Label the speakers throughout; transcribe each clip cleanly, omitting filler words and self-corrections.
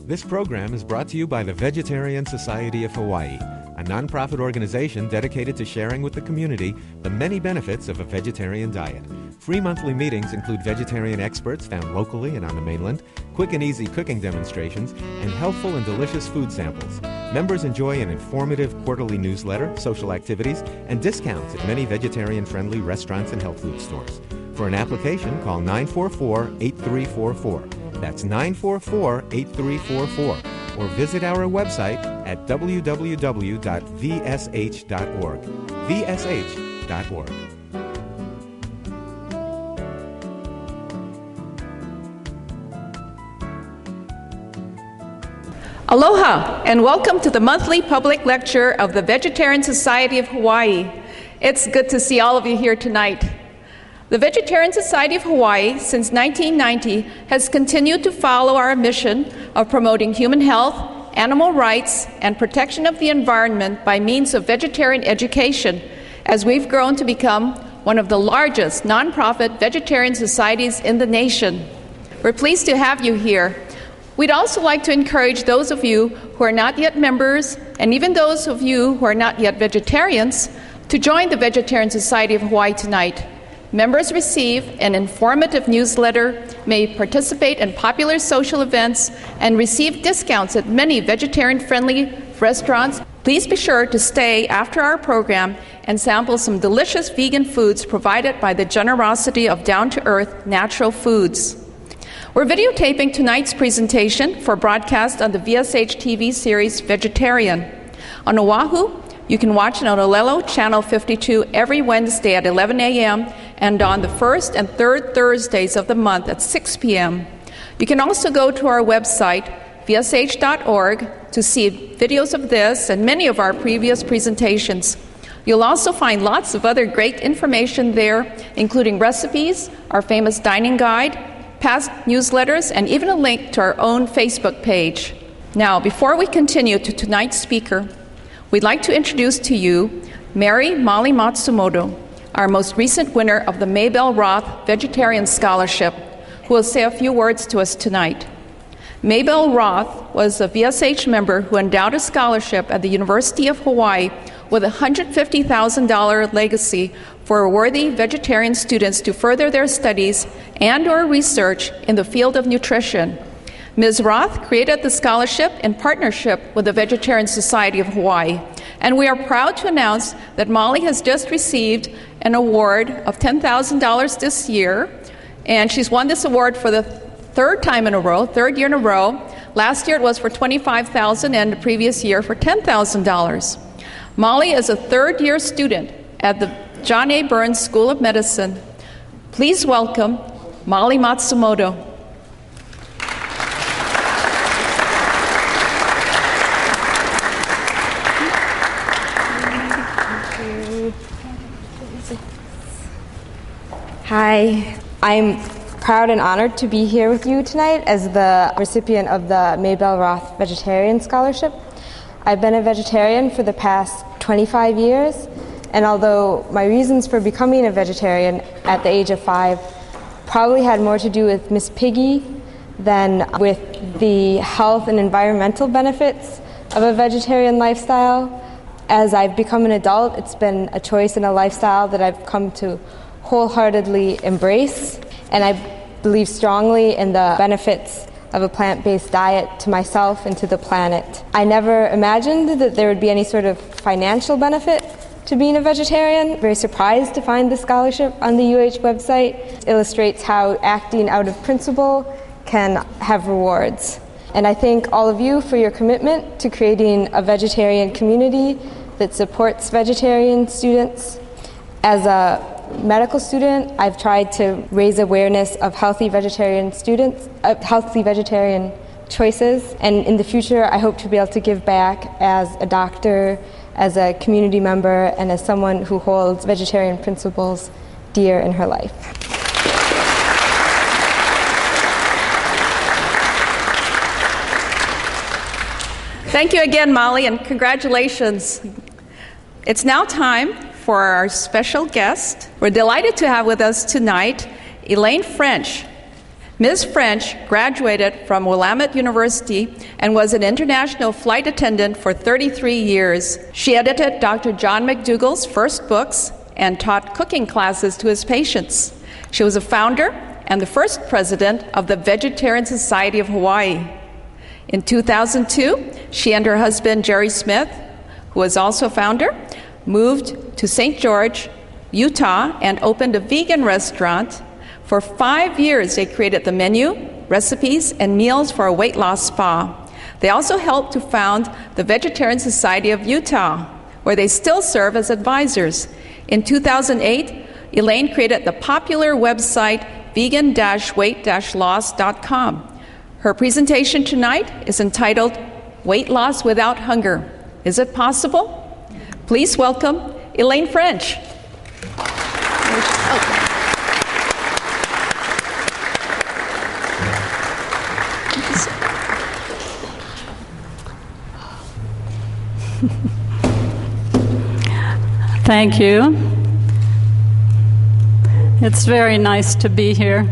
Speaker 1: This program is brought to you by the Vegetarian Society of Hawaii, a nonprofit organization dedicated to sharing with the community the many benefits of a vegetarian diet. Free monthly meetings include vegetarian experts found locally and on the mainland, quick and easy cooking demonstrations, and healthful and delicious food samples. Members enjoy an informative quarterly newsletter, social activities, and discounts at many vegetarian-friendly restaurants and health food stores. For an application, call 944-8344. That's 944-8344. Or visit our website at www.vsh.org. vsh.org.
Speaker 2: Aloha, and welcome to the monthly public lecture of the Vegetarian Society of Hawaii. It's good to see all of you here tonight. The Vegetarian Society of Hawaii, since 1990, has continued to follow our mission of promoting human health, animal rights, and protection of the environment by means of vegetarian education, as we've grown to become one of the largest nonprofit vegetarian societies in the nation. We're pleased to have you here. We'd also like to encourage those of you who are not yet members, and even those of you who are not yet vegetarians, to join the Vegetarian Society of Hawaii tonight. Members receive an informative newsletter, may participate in popular social events, and receive discounts at many vegetarian-friendly restaurants. Please be sure to stay after our program and sample some delicious vegan foods provided by the generosity of down-to-earth natural foods. We're videotaping tonight's presentation for broadcast on the VSH TV series Vegetarian. On Oahu, you can watch it on Olelo Channel 52 every Wednesday at 11 a.m. and on the first and third Thursdays of the month at 6 p.m. You can also go to our website, vsh.org, to see videos of this and many of our previous presentations. You'll also find lots of other great information there, including recipes, our famous dining guide, past newsletters, and even a link to our own Facebook page. Now, before we continue to tonight's speaker, we'd like to introduce to you Mary Molly Matsumoto, our most recent winner of the Maybelle Roth Vegetarian Scholarship, who will say a few words to us tonight. Maybelle Roth was a VSH member who endowed a scholarship at the University of Hawaii with a $150,000 legacy for worthy vegetarian students to further their studies and/or research in the field of nutrition. Ms. Roth created the scholarship in partnership with the Vegetarian Society of Hawaii, and we are proud to announce that Molly has just received an award of $10,000 this year, and she's won this award for the third year in a row. Last year it was for $25,000 and the previous year for $10,000. Molly is a third-year student at the John A. Burns School of Medicine. Please welcome Molly Matsumoto.
Speaker 3: Hi, I'm proud and honored to be here with you tonight as the recipient of the Maybelle Roth Vegetarian Scholarship. I've been a vegetarian for the past 25 years, and although my reasons for becoming a vegetarian at the age of 5 probably had more to do with Miss Piggy than with the health and environmental benefits of a vegetarian lifestyle, as I've become an adult, it's been a choice and a lifestyle that I've come to wholeheartedly embrace, and I believe strongly in the benefits of a plant-based diet to myself and to the planet. I never imagined that there would be any sort of financial benefit to being a vegetarian. Very surprised to find the scholarship on the UH website. It illustrates how acting out of principle can have rewards. And I thank all of you for your commitment to creating a vegetarian community that supports vegetarian students. As a medical student, I've tried to raise awareness of healthy vegetarian choices, and in the future I hope to be able to give back as a doctor, as a community member, and as someone who holds vegetarian principles dear in her life.
Speaker 2: Thank you again, Molly, and congratulations. It's now time for our special guest. We're delighted to have with us tonight Elaine French. Ms. French graduated from Willamette University and was an international flight attendant for 33 years. She edited Dr. John McDougall's first books and taught cooking classes to his patients. She was a founder and the first president of the Vegetarian Society of Hawaii. In 2002, she and her husband, Jerry Smith, who was also a founder, moved to St. George, Utah, and opened a vegan restaurant. For 5 years, they created the menu, recipes, and meals for a weight loss spa. They also helped to found the Vegetarian Society of Utah, where they still serve as advisors. In 2008, Elaine created the popular website vegan-weight-loss.com. Her presentation tonight is entitled Weight Loss Without Hunger. Is it possible? Please welcome Elaine French.
Speaker 4: Thank you. It's very nice to be here.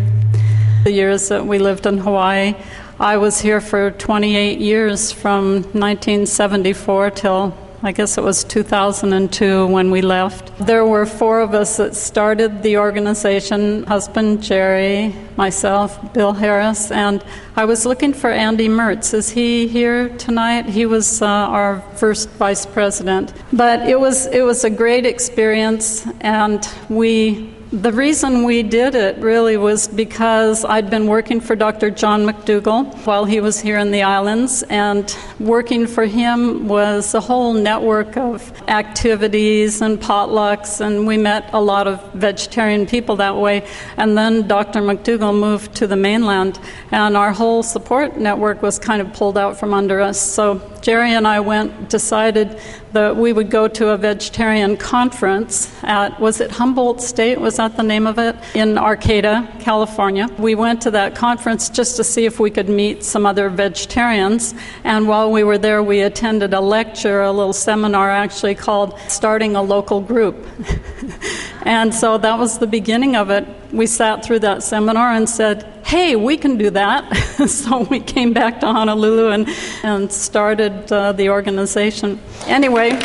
Speaker 4: The years that we lived in Hawaii, I was here for 28 years from 1974 till I guess it was 2002 when we left. There were 4 of us that started the organization, husband Jerry, myself, Bill Harris, and I was looking for Andy Mertz. Is he here tonight? He was our first vice president. But it was a great experience, and the reason we did it really was because I'd been working for Dr. John McDougall while he was here in the islands, and working for him was a whole network of activities and potlucks, and we met a lot of vegetarian people that way. And then Dr. McDougall moved to the mainland, and our whole support network was kind of pulled out from under us. So Jerry and I decided that we would go to a vegetarian conference at, was it Humboldt State? Was that the name of it? In Arcata, California. We went to that conference just to see if we could meet some other vegetarians. And while we were there, we attended a lecture, a little seminar actually called Starting a Local Group. And so that was the beginning of it. We sat through that seminar and said, hey, we can do that. So we came back to Honolulu and started the organization. Anyway,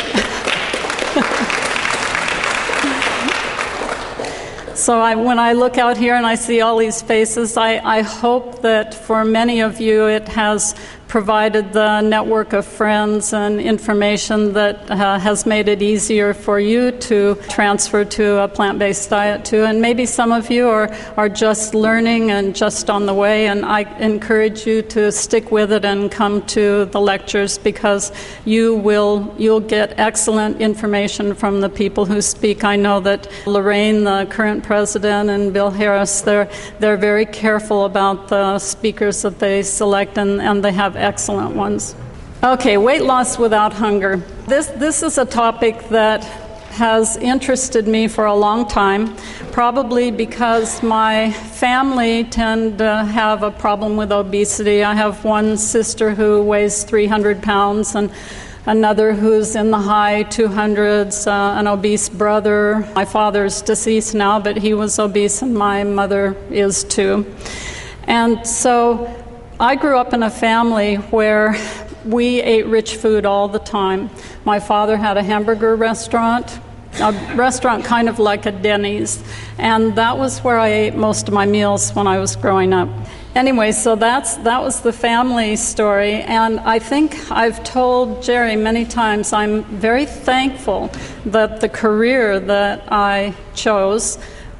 Speaker 4: so when I look out here and I see all these faces, I hope that for many of you it has provided the network of friends and information that has made it easier for you to transfer to a plant-based diet too. And maybe some of you are just learning and just on the way, and I encourage you to stick with it and come to the lectures, because you'll get excellent information from the people who speak. I know that Lorraine, the current president, and Bill Harris, they're very careful about the speakers that they select, and they have excellent ones. Okay, weight loss without hunger. This is a topic that has interested me for a long time, probably because my family tend to have a problem with obesity. I have one sister who weighs 300 pounds and another who's in the high 200s, an obese brother. My father's deceased now, but he was obese, and my mother is too. And so I grew up in a family where we ate rich food all the time. My father had a hamburger restaurant, a restaurant kind of like a Denny's, and that was where I ate most of my meals when I was growing up. Anyway, so that was the family story, and I think I've told Jerry many times I'm very thankful that the career that I chose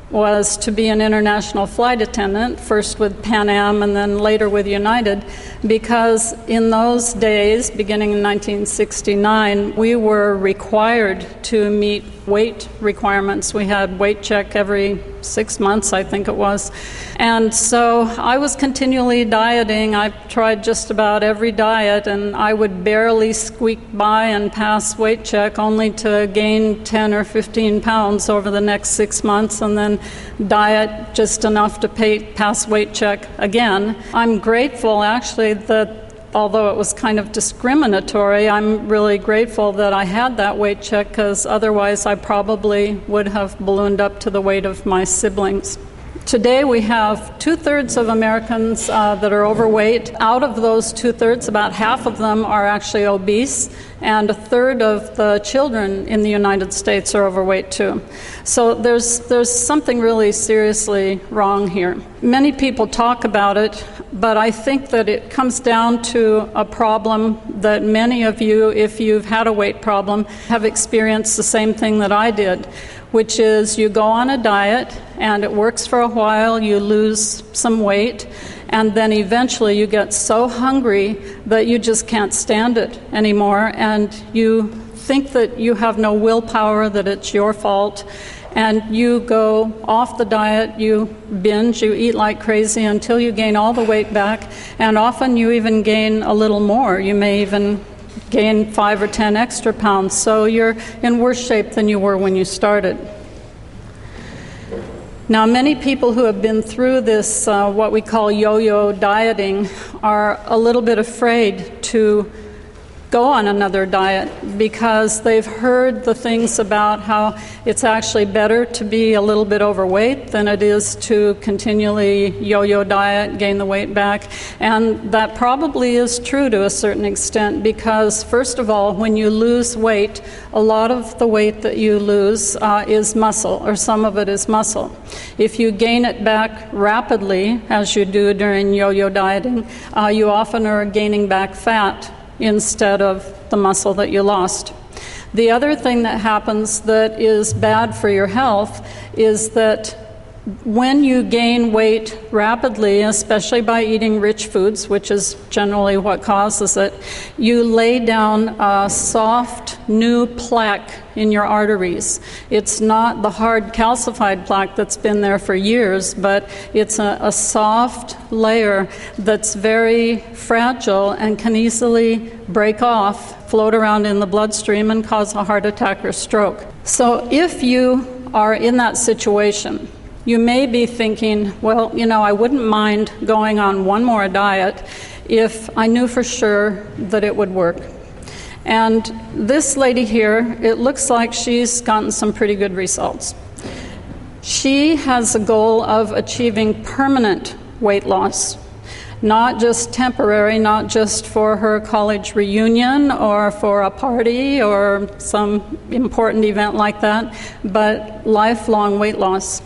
Speaker 4: was to be an international flight attendant, first with Pan Am and then later with United, because in those days, beginning in 1969, we were required to meet weight requirements. We had weight check every 6 months, I think it was. And so I was continually dieting. I tried just about every diet, and I would barely squeak by and pass weight check, only to gain 10 or 15 pounds over the next 6 months, and then diet just enough to pass weight check again. I'm grateful, actually, that although it was kind of discriminatory, I'm really grateful that I had that weight check, because otherwise I probably would have ballooned up to the weight of my siblings. Today we have 2/3 of Americans that are overweight. Out of those 2/3, about half of them are actually obese, and 1/3 of the children in the United States are overweight too. So there's something really seriously wrong here. Many people talk about it, but I think that it comes down to a problem that many of you, if you've had a weight problem, have experienced the same thing that I did, which is you go on a diet and it works for a while, you lose some weight, and then eventually you get so hungry that you just can't stand it anymore, and you think that you have no willpower, that it's your fault, and you go off the diet, you binge, you eat like crazy until you gain all the weight back, and often you even gain a little more. You may even gain 5 or 10 extra pounds, so you're in worse shape than you were when you started. Now, many people who have been through this, what we call yo-yo dieting, are a little bit afraid to go on another diet because they've heard the things about how it's actually better to be a little bit overweight than it is to continually yo-yo diet, gain the weight back. And that probably is true to a certain extent because, first of all, when you lose weight, a lot of the weight that you lose is muscle, or some of it is muscle. If you gain it back rapidly, as you do during yo-yo dieting, you often are gaining back fat instead of the muscle that you lost. The other thing that happens that is bad for your health is that when you gain weight rapidly, especially by eating rich foods, which is generally what causes it, you lay down a soft new plaque in your arteries. It's not the hard calcified plaque that's been there for years, but it's a soft layer that's very fragile and can easily break off, float around in the bloodstream, and cause a heart attack or stroke. So if you are in that situation, you may be thinking, well, I wouldn't mind going on one more diet if I knew for sure that it would work. And this lady here, it looks like she's gotten some pretty good results. She has a goal of achieving permanent weight loss, not just temporary, not just for her college reunion or for a party or some important event like that, but lifelong weight loss.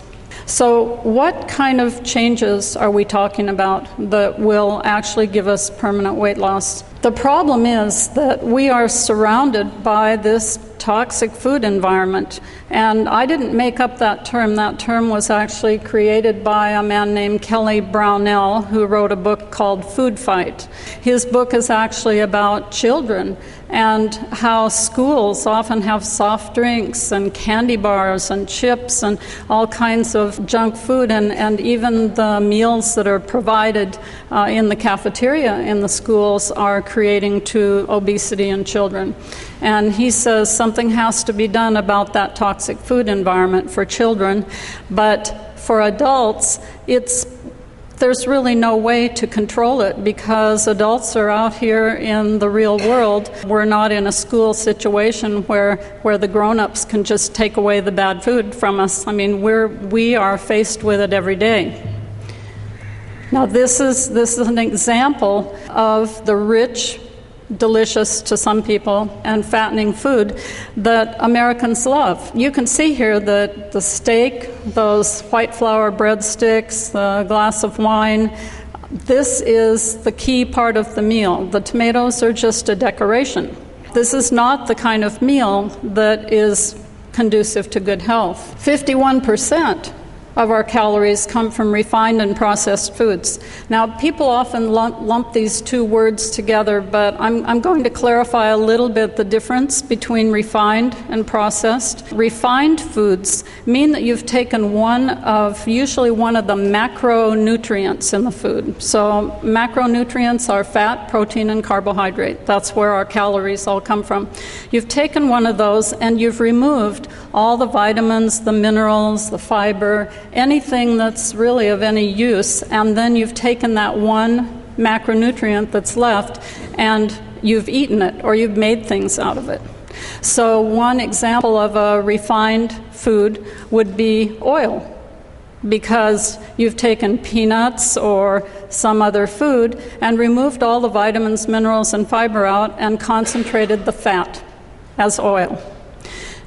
Speaker 4: So what kind of changes are we talking about that will actually give us permanent weight loss? The problem is that we are surrounded by this toxic food environment. And I didn't make up that term. That term was actually created by a man named Kelly Brownell, who wrote a book called Food Fight. His book is actually about children and how schools often have soft drinks and candy bars and chips and all kinds of junk food, and even the meals that are provided in the cafeteria in the schools are creating to obesity in children. And he says something has to be done about that toxic food environment for children, but for adults, there's really no way to control it because adults are out here in the real world. We're not in a school situation where the grown-ups can just take away the bad food from us. I mean, we are faced with it every day. Now, this is an example of the rich, delicious to some people, and fattening food that Americans love. You can see here that the steak, those white flour breadsticks, the glass of wine, this is the key part of the meal. The tomatoes are just a decoration. This is not the kind of meal that is conducive to good health. 51% of our calories come from refined and processed foods. Now, people often lump these two words together, but I'm going to clarify a little bit the difference between refined and processed. Refined foods mean that you've taken usually one of the macronutrients in the food. So macronutrients are fat, protein, and carbohydrate. That's where our calories all come from. You've taken one of those and you've removed all the vitamins, the minerals, the fiber, anything that's really of any use, and then you've taken that one macronutrient that's left and you've eaten it, or you've made things out of it. So one example of a refined food would be oil. because you've taken peanuts or some other food and removed all the vitamins, minerals, and fiber out and concentrated the fat as oil.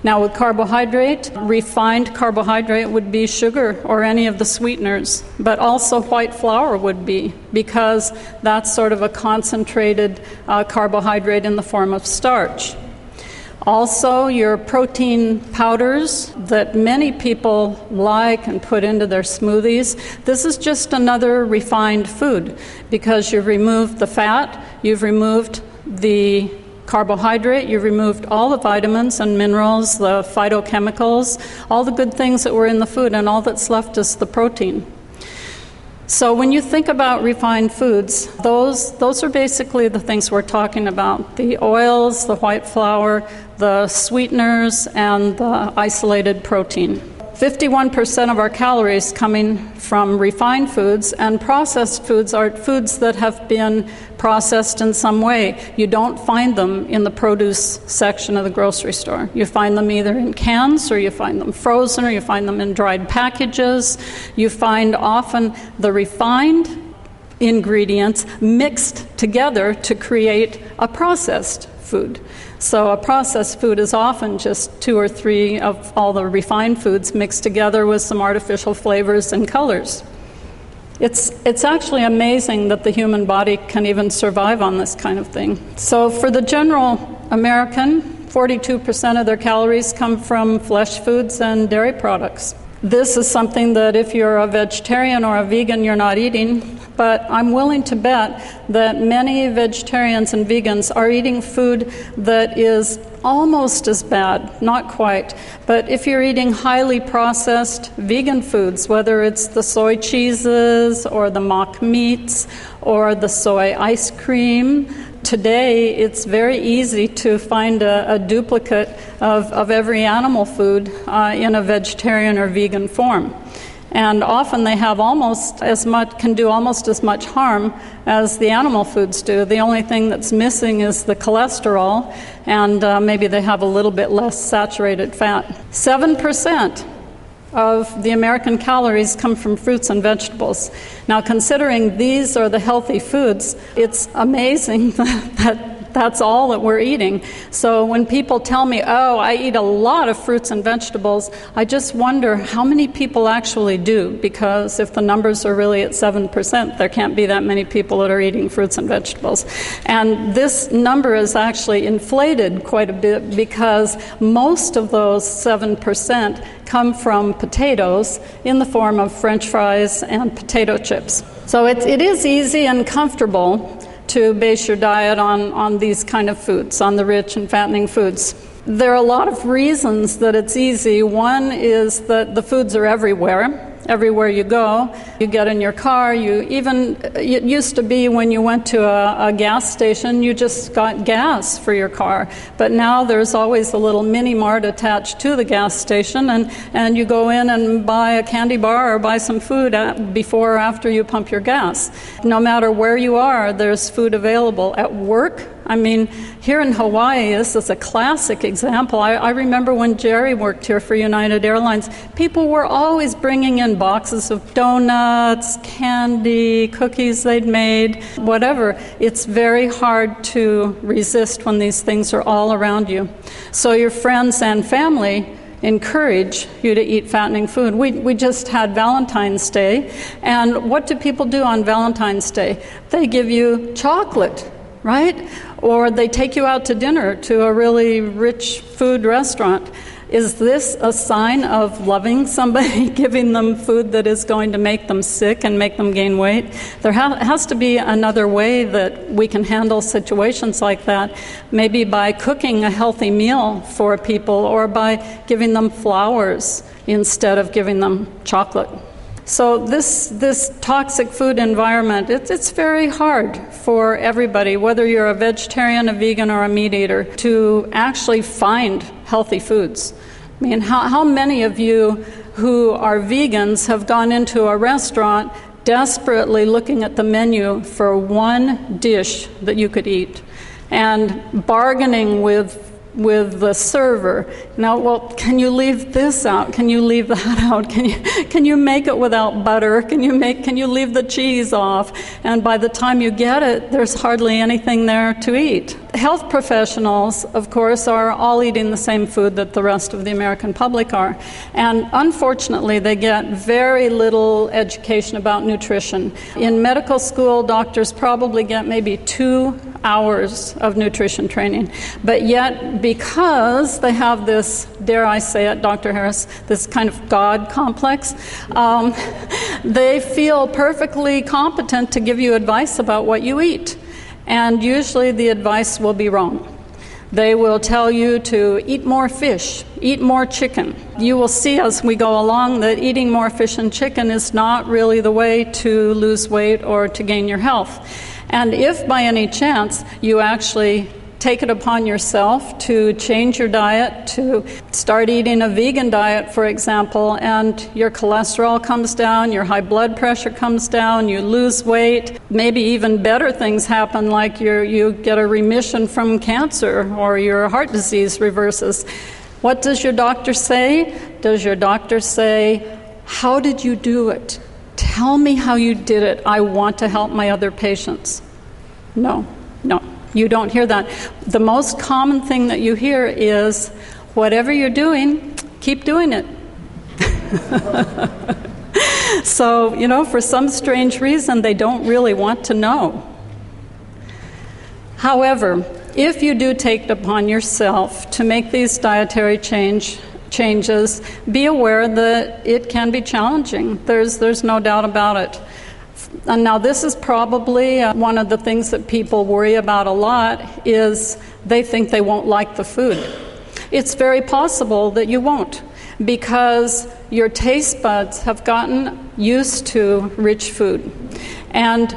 Speaker 4: Now with carbohydrate, refined carbohydrate would be sugar or any of the sweeteners, but also white flour would be, because that's sort of a concentrated carbohydrate in the form of starch. Also, your protein powders that many people like and put into their smoothies, this is just another refined food, because you've removed the fat, you've removed the carbohydrate, you've removed all the vitamins and minerals, the phytochemicals, all the good things that were in the food, and all that's left is the protein. So when you think about refined foods, those are basically the things we're talking about: the oils, the white flour, the sweeteners, and the isolated protein. 51% of our calories coming from refined foods, and processed foods are foods that have been processed in some way. You don't find them in the produce section of the grocery store. You find them either in cans, or you find them frozen, or you find them in dried packages. You find often the refined ingredients mixed together to create a processed food. So a processed food is often just 2 or 3 of all the refined foods mixed together with some artificial flavors and colors. It's actually amazing that the human body can even survive on this kind of thing. So for the general American, 42% of their calories come from flesh foods and dairy products. This is something that if you're a vegetarian or a vegan, you're not eating, but I'm willing to bet that many vegetarians and vegans are eating food that is almost as bad, not quite, but if you're eating highly processed vegan foods, whether it's the soy cheeses or the mock meats or the soy ice cream, today it's very easy to find a duplicate of every animal food in a vegetarian or vegan form. And often they have can do almost as much harm as the animal foods do. The only thing that's missing is the cholesterol, and maybe they have a little bit less saturated fat. 7% of the American calories come from fruits and vegetables. Now, considering these are the healthy foods, it's amazing that that's all that we're eating. So when people tell me, oh, I eat a lot of fruits and vegetables, I just wonder how many people actually do, because if the numbers are really at 7%, there can't be that many people that are eating fruits and vegetables. And this number is actually inflated quite a bit, because most of those 7% come from potatoes in the form of French fries and potato chips. So it is easy and comfortable to base your diet on these kind of foods, on the rich and fattening foods. There are a lot of reasons that it's easy. One is that the foods are everywhere. Everywhere you go, you get in your car, it used to be when you went to a gas station, you just got gas for your car. But now there's always a little mini mart attached to the gas station, and you go in and buy a candy bar or buy some food before or after you pump your gas. No matter where you are, there's food available. At work, I mean, here in Hawaii, this is a classic example. I remember when Jerry worked here for United Airlines, people were always bringing in boxes of donuts, candy, cookies they'd made, whatever. It's very hard to resist when these things are all around you. So your friends and family encourage you to eat fattening food. We just had Valentine's Day, and what do people do on Valentine's Day? They give you chocolate, right? Or they take you out to dinner to a really rich food restaurant. Is this a sign of loving somebody, giving them food that is going to make them sick and make them gain weight? There has to be another way that we can handle situations like that, maybe by cooking a healthy meal for people, or by giving them flowers instead of giving them chocolate. So this toxic food environment, it's very hard for everybody, whether you're a vegetarian, a vegan, or a meat eater, to actually find healthy foods. I mean, how many of you who are vegans have gone into a restaurant desperately looking at the menu for one dish that you could eat, and bargaining with with the server. Now, well, can you leave this out? Can you leave that out? Can you make it without butter? Can you leave the cheese off? And by the time you get it, there's hardly anything there to eat. Health professionals, of course, are all eating the same food that the rest of the American public are. And unfortunately, they get very little education about nutrition. In medical school, doctors probably get maybe 2 hours of nutrition training. But yet, because they have this, dare I say it, Dr. Harris, this kind of God complex, they feel perfectly competent to give you advice about what you eat. And usually the advice will be wrong. They will tell you to eat more fish, eat more chicken. You will see as we go along that eating more fish and chicken is not really the way to lose weight or to gain your health. And if by any chance you actually take it upon yourself to change your diet, to start eating a vegan diet, for example, and your cholesterol comes down, your high blood pressure comes down, you lose weight, maybe even better things happen, like you get a remission from cancer or your heart disease reverses. What does your doctor say? Does your doctor say, "How did you do it? Tell me how you did it. I want to help my other patients"? No, you don't hear that. The most common thing that you hear is, whatever you're doing, keep doing it. So, for some strange reason, they don't really want to know. However, if you do take it upon yourself to make these dietary changes, be aware that it can be challenging. There's no doubt about it. And now this is probably one of the things that people worry about a lot, is they think they won't like the food. It's very possible that you won't, because your taste buds have gotten used to rich food. And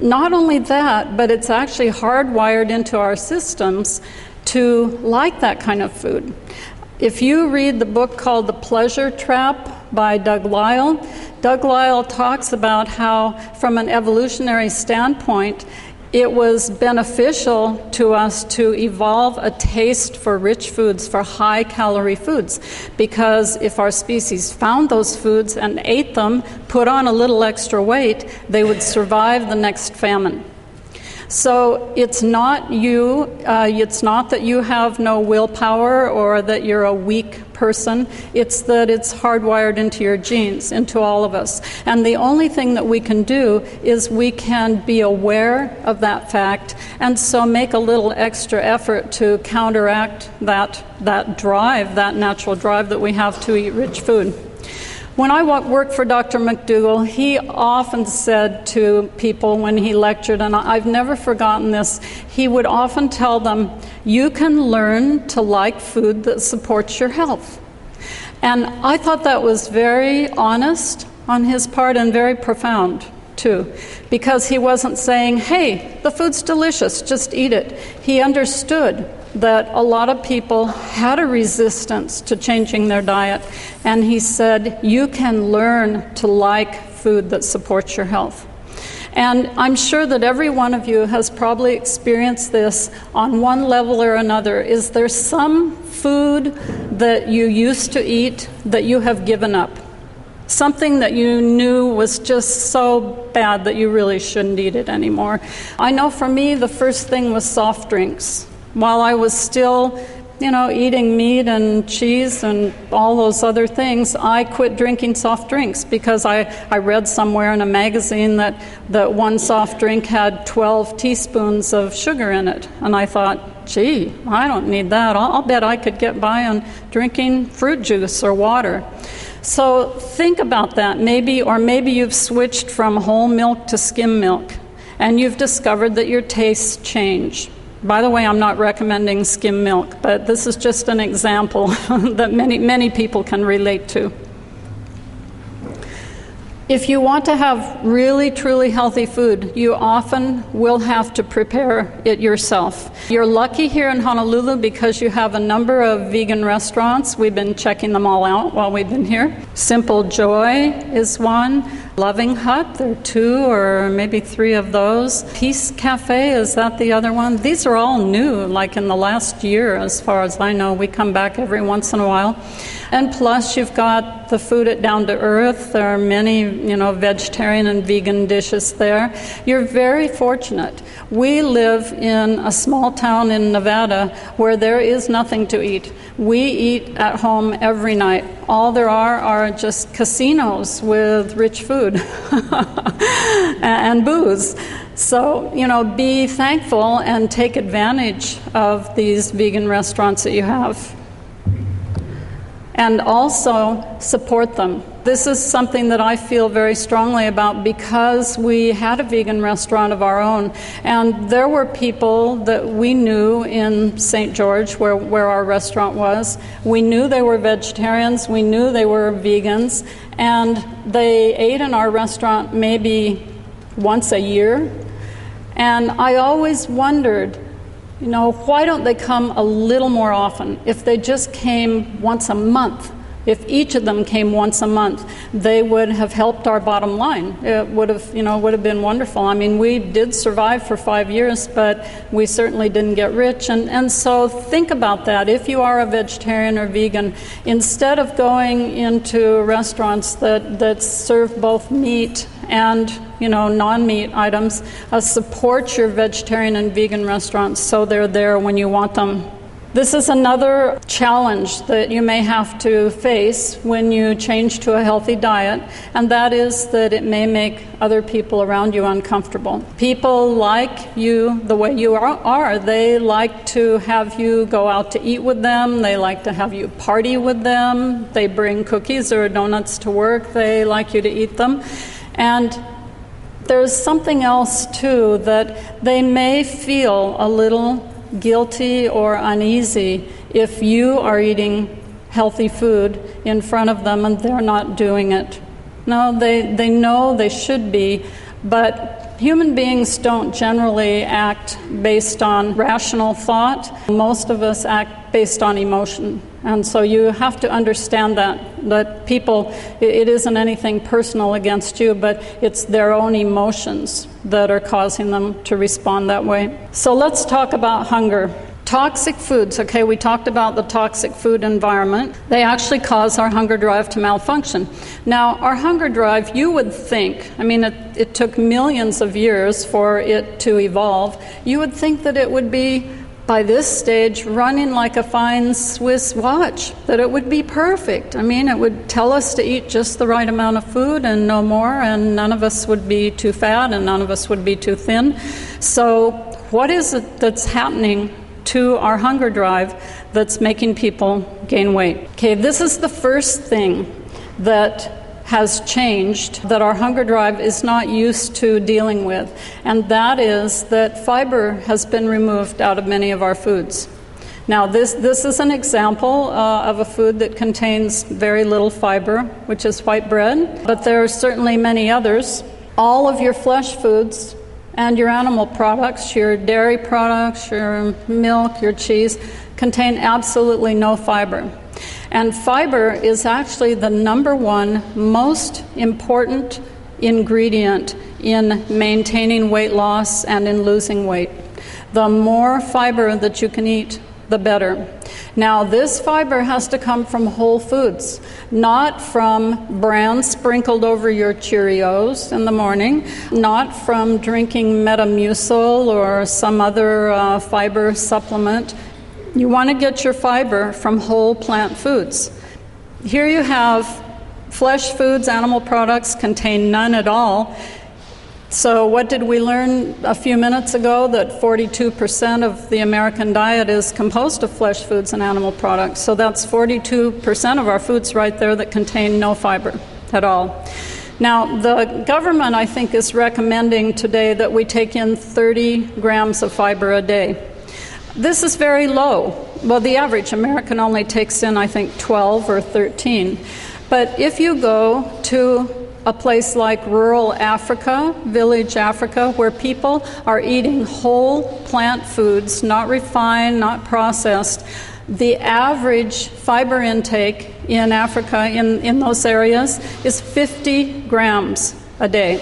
Speaker 4: not only that, but it's actually hardwired into our systems to like that kind of food. If you read the book called The Pleasure Trap by Doug Lisle talks about how, from an evolutionary standpoint, it was beneficial to us to evolve a taste for rich foods, for high-calorie foods, because if our species found those foods and ate them, put on a little extra weight, they would survive the next famine. So it's not it's not that you have no willpower or that you're a weak person. It's that it's hardwired into your genes, into all of us. And the only thing that we can do is we can be aware of that fact, and so make a little extra effort to counteract that drive, that natural drive that we have to eat rich food. When I worked for Dr. McDougall, he often said to people when he lectured, and I've never forgotten this, he would often tell them, you can learn to like food that supports your health. And I thought that was very honest on his part and very profound too, because he wasn't saying, hey, the food's delicious, just eat it. He understood that a lot of people had a resistance to changing their diet, and he said, you can learn to like food that supports your health. And I'm sure that every one of you has probably experienced this on one level or another. Is there some food that you used to eat that you have given up? Something that you knew was just so bad that you really shouldn't eat it anymore. I know for me, the first thing was soft drinks. While I was still, eating meat and cheese and all those other things, I quit drinking soft drinks because I read somewhere in a magazine that one soft drink had 12 teaspoons of sugar in it. And I thought, gee, I don't need that. I'll bet I could get by on drinking fruit juice or water. So think about that. Maybe you've switched from whole milk to skim milk, and you've discovered that your tastes change. By the way, I'm not recommending skim milk, but this is just an example that many people can relate to. If you want to have really, truly healthy food, you often will have to prepare it yourself. You're lucky here in Honolulu because you have a number of vegan restaurants. We've been checking them all out while we've been here. Simple Joy is one. Loving Hut, there are 2 or maybe 3 of those. Peace Cafe, is that the other one? These are all new, like in the last year, as far as I know. We come back every once in a while. And plus, you've got the food at Down to Earth. There are many, vegetarian and vegan dishes there. You're very fortunate. We live in a small town in Nevada where there is nothing to eat. We eat at home every night. All there are just casinos with rich food and booze. So, be thankful and take advantage of these vegan restaurants that you have. And also support them. This is something that I feel very strongly about because we had a vegan restaurant of our own. And there were people that we knew in St. George, where our restaurant was. We knew they were vegetarians. We knew they were vegans. And they ate in our restaurant maybe once a year. And I always wondered, why don't they come a little more often? If they just came once a month, if each of them came once a month, they would have helped our bottom line. It would have been wonderful. I mean, we did survive for 5 years, but we certainly didn't get rich. And so think about that. If you are a vegetarian or vegan, instead of going into restaurants that serve both meat and non-meat items, support your vegetarian and vegan restaurants so they're there when you want them. This is another challenge that you may have to face when you change to a healthy diet, and that is that it may make other people around you uncomfortable. People like you the way you are. They like to have you go out to eat with them. They like to have you party with them. They bring cookies or donuts to work. They like you to eat them. And there's something else, too, that they may feel a little guilty or uneasy if you are eating healthy food in front of them and they're not doing it. No, they know they should be, but human beings don't generally act based on rational thought. Most of us act based on emotion. And so you have to understand that people, it isn't anything personal against you, but it's their own emotions that are causing them to respond that way. So let's talk about hunger. Toxic foods, okay, we talked about the toxic food environment. They actually cause our hunger drive to malfunction. Now, our hunger drive, you would think, it took millions of years for it to evolve. You would think that it would be, by this stage, running like a fine Swiss watch, that it would be perfect. It would tell us to eat just the right amount of food and no more, and none of us would be too fat and none of us would be too thin. So what is it that's happening to our hunger drive that's making people gain weight? Okay, this is the first thing that has changed that our hunger drive is not used to dealing with, and that is that fiber has been removed out of many of our foods. Now, this is an example of a food that contains very little fiber, which is white bread, but there are certainly many others. All of your flesh foods and your animal products, your dairy products, your milk, your cheese, contain absolutely no fiber. And fiber is actually the number one most important ingredient in maintaining weight loss and in losing weight. The more fiber that you can eat, the better. Now, this fiber has to come from whole foods, not from bran sprinkled over your Cheerios in the morning, not from drinking Metamucil or some other fiber supplement. You want to get your fiber from whole plant foods. Here you have flesh foods, animal products contain none at all. So what did we learn a few minutes ago? That 42% of the American diet is composed of flesh foods and animal products. So that's 42% of our foods right there that contain no fiber at all. Now, the government, I think, is recommending today that we take in 30 grams of fiber a day. This is very low. Well, the average American only takes in, I think, 12 or 13. But if you go to a place like rural Africa, village Africa, where people are eating whole plant foods, not refined, not processed, the average fiber intake in Africa, in those areas, is 50 grams a day.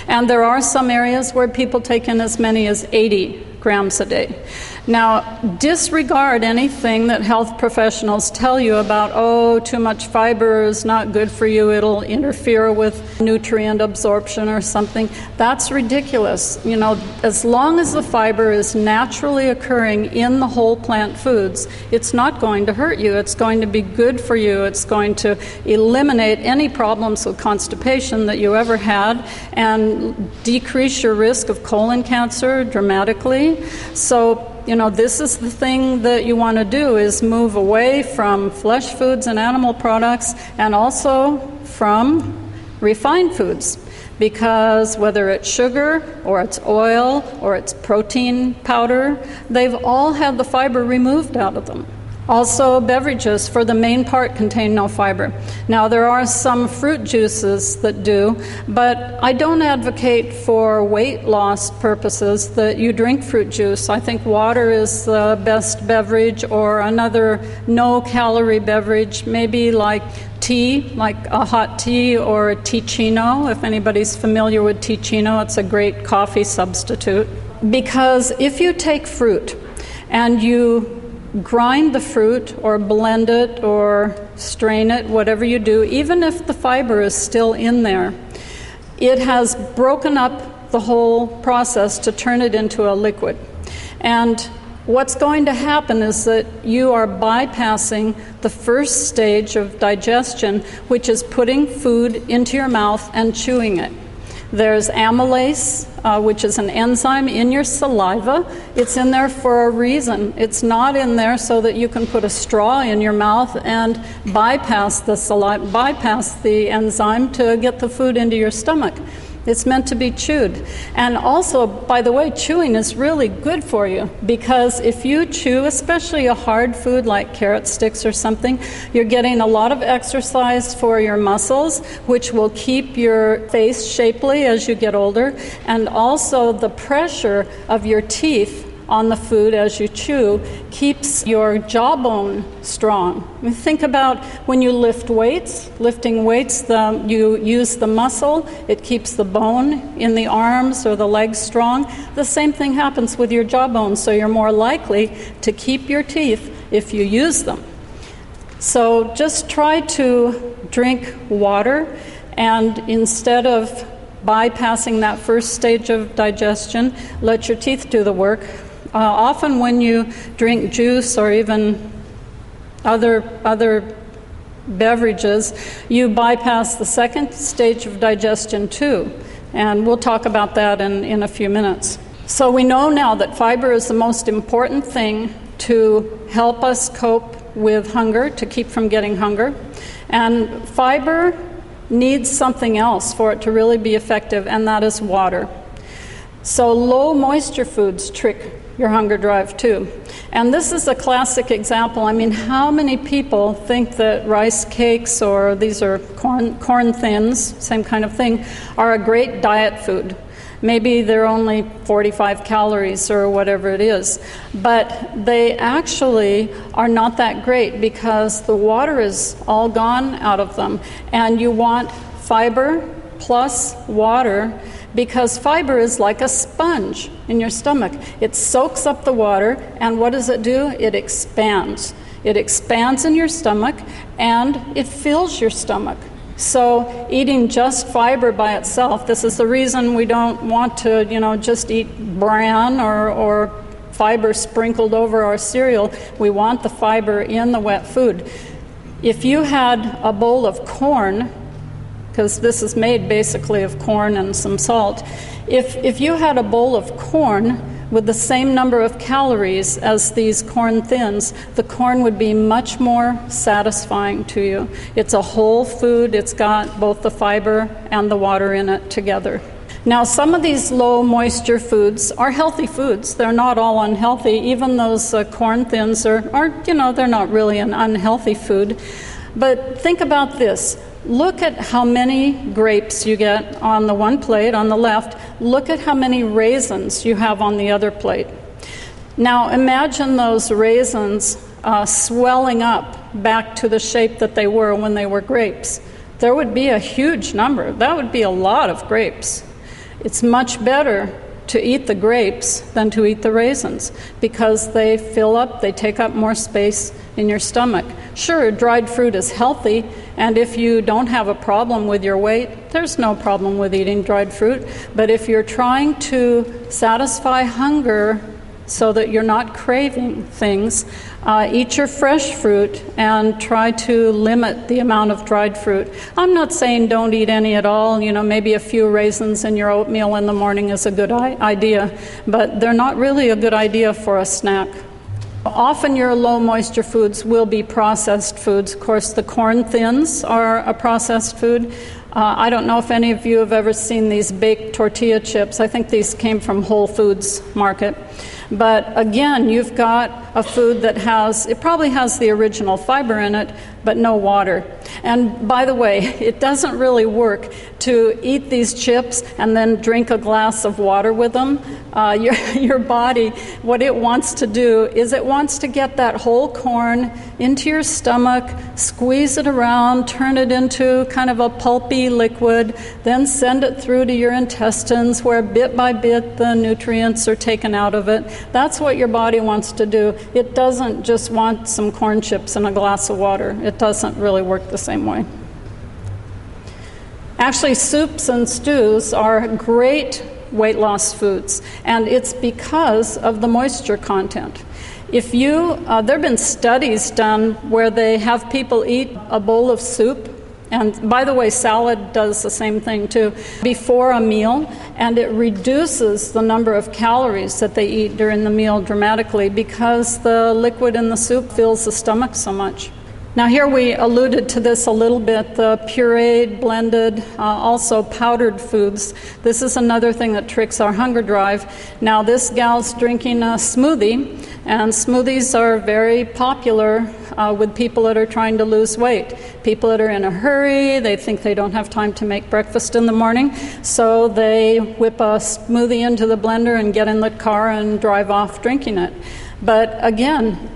Speaker 4: And there are some areas where people take in as many as 80 grams a day. Now, disregard anything that health professionals tell you about, oh, too much fiber is not good for you, it'll interfere with nutrient absorption or something. That's ridiculous. You know, as long as the fiber is naturally occurring in the whole plant foods, it's not going to hurt you. It's going to be good for you. It's going to eliminate any problems with constipation that you ever had and decrease your risk of colon cancer dramatically. So, you know, this is the thing that you want to do, is move away from flesh foods and animal products, and also from refined foods, because whether it's sugar or it's oil or it's protein powder, they've all had the fiber removed out of them. Also, beverages, for the main part, contain no fiber. Now, there are some fruit juices that do, but I don't advocate for weight loss purposes that you drink fruit juice. I think water is the best beverage, or another no-calorie beverage, maybe like tea, like a hot tea or a teachino. If anybody's familiar with teachino, it's a great coffee substitute. Because if you take fruit and you grind the fruit or blend it or strain it, whatever you do, even if the fiber is still in there, it has broken up the whole process to turn it into a liquid. And what's going to happen is that you are bypassing the first stage of digestion, which is putting food into your mouth and chewing it. There's amylase, which is an enzyme in your saliva. It's in there for a reason. It's not in there so that you can put a straw in your mouth and bypass the saliva, bypass the enzyme to get the food into your stomach. It's meant to be chewed. And also, by the way, chewing is really good for you, because if you chew, especially a hard food like carrot sticks or something, you're getting a lot of exercise for your muscles, which will keep your face shapely as you get older, and also the pressure of your teeth on the food as you chew keeps your jawbone strong. I mean, think about when you lift weights. Lifting weights, you use the muscle, it keeps the bone in the arms or the legs strong. The same thing happens with your jawbone, so you're more likely to keep your teeth if you use them. So just try to drink water, and instead of bypassing that first stage of digestion, let your teeth do the work. Often when you drink juice or even other beverages, you bypass the second stage of digestion too. And we'll talk about that in a few minutes. So we know now that fiber is the most important thing to help us cope with hunger, to keep from getting hunger. And fiber needs something else for it to really be effective, and that is water. So low moisture foods trick your hunger drive too. And this is a classic example. I mean, how many people think that rice cakes, or these are corn thins, same kind of thing, are a great diet food? Maybe they're only 45 calories or whatever it is, but they actually are not that great because the water is all gone out of them. And you want fiber plus water, because fiber is like a sponge in your stomach. It soaks up the water, and what does it do? It expands. It expands in your stomach, and it fills your stomach. So eating just fiber by itself, this is the reason we don't want to, just eat bran or fiber sprinkled over our cereal. We want the fiber in the wet food. If you had a bowl of corn, because this is made basically of corn and some salt. If you had a bowl of corn with the same number of calories as these corn thins, the corn would be much more satisfying to you. It's a whole food. It's got both the fiber and the water in it together. Now, some of these low moisture foods are healthy foods. They're not all unhealthy. Even those corn thins are they're not really an unhealthy food. But think about this. Look at how many grapes you get on the one plate on the left. Look at how many raisins you have on the other plate. Now imagine those raisins swelling up back to the shape that they were when they were grapes. there would be a huge number. That would be a lot of grapes. It's much better to eat the grapes than to eat the raisins because they fill up, they take up more space in your stomach. Sure, dried fruit is healthy, and if you don't have a problem with your weight, there's no problem with eating dried fruit. But if you're trying to satisfy hunger so that you're not craving things, eat your fresh fruit and try to limit the amount of dried fruit. I'm not saying don't eat any at all. You know, maybe a few raisins in your oatmeal in the morning is a good idea, but they're not really a good idea for a snack. Often your low moisture foods will be processed foods. Of course, the corn thins are a processed food. I don't know if any of you have ever seen these baked tortilla chips. I think these came from Whole Foods Market. But again, you've got a food that it probably has the original fiber in it, but no water. And by the way, it doesn't really work to eat these chips and then drink a glass of water with them. Your body, what it wants to do is it wants to get that whole corn into your stomach, squeeze it around, turn it into kind of a pulpy liquid, then send it through to your intestines where bit by bit the nutrients are taken out of it. That's what your body wants to do. It doesn't just want some corn chips and a glass of water. It doesn't really work the same way. Actually, soups and stews are great weight loss foods, and it's because of the moisture content. There have been studies done where they have people eat a bowl of soup, and by the way, salad does the same thing too, before a meal, and it reduces the number of calories that they eat during the meal dramatically because the liquid in the soup fills the stomach so much. Now here we alluded to this a little bit, the pureed, blended, also powdered foods. This is another thing that tricks our hunger drive. Now this gal's drinking a smoothie, and smoothies are very popular with people that are trying to lose weight. People that are in a hurry, they think they don't have time to make breakfast in the morning, so they whip a smoothie into the blender and get in the car and drive off drinking it. But again,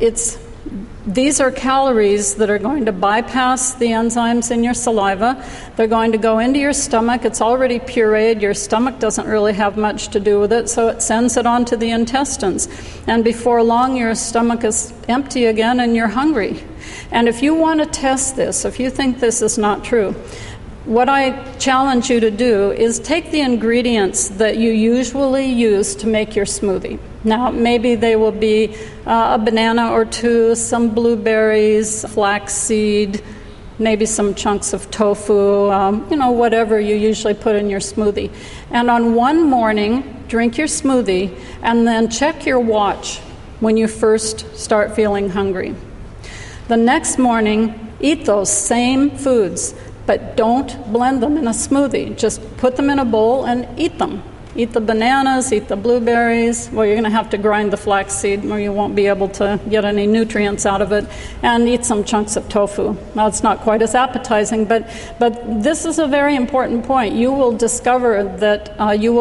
Speaker 4: these are calories that are going to bypass the enzymes in your saliva. They're going to go into your stomach. It's already pureed. Your stomach doesn't really have much to do with it, so it sends it on to the intestines. And before long, your stomach is empty again and you're hungry. And if you want to test this, if you think this is not true, what I challenge you to do is take the ingredients that you usually use to make your smoothie. Now, maybe they will be a banana or two, some blueberries, flaxseed, maybe some chunks of tofu, whatever you usually put in your smoothie. And on one morning, drink your smoothie, and then check your watch when you first start feeling hungry. The next morning, eat those same foods, but don't blend them in a smoothie. Just put them in a bowl and eat them. Eat the bananas, eat the blueberries. Well, you're going to have to grind the flaxseed or you won't be able to get any nutrients out of it. And eat some chunks of tofu. Now, it's not quite as appetizing, but this is a very important point. You will discover that you